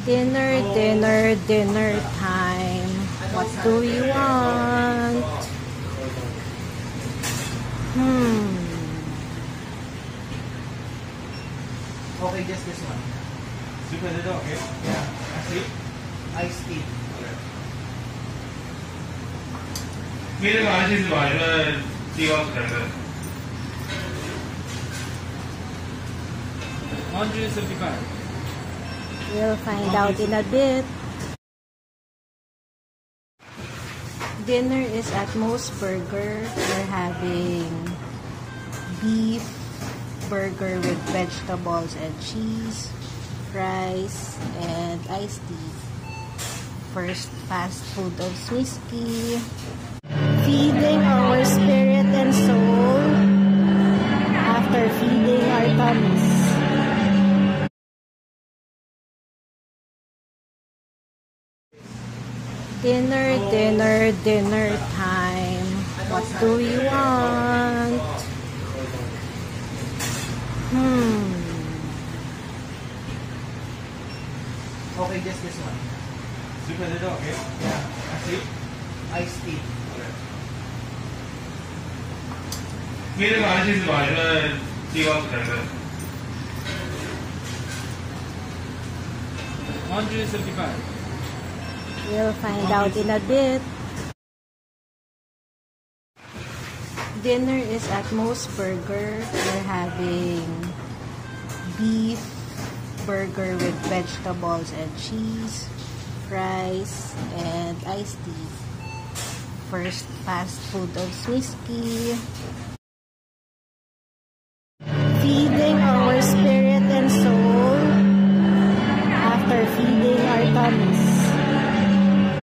Dinner, dinner, dinner time. What do we want? Okay, just this one. Super little, okay? Yeah. See? Iced tea. 没这个安心是吧？因为地方是那个。175. We'll find out in a bit. Dinner is at Moe's Burger. We're having beef burger with vegetables and cheese, fries, and iced tea. First fast food of Swisky. Feeding our spirit and soul after feeding our tummies. Dinner, dinner, dinner time. What do we want? Okay, just this one. Super little, okay? Yeah. See? Iced tea. 没这个安心是吧？因为地方是那个。175. We'll find out in a bit. Dinner is at Moe's Burger. We're having beef burger with vegetables and cheese, fries, and iced tea. First fast food of Swisky. Feeding our spirit and soul after feeding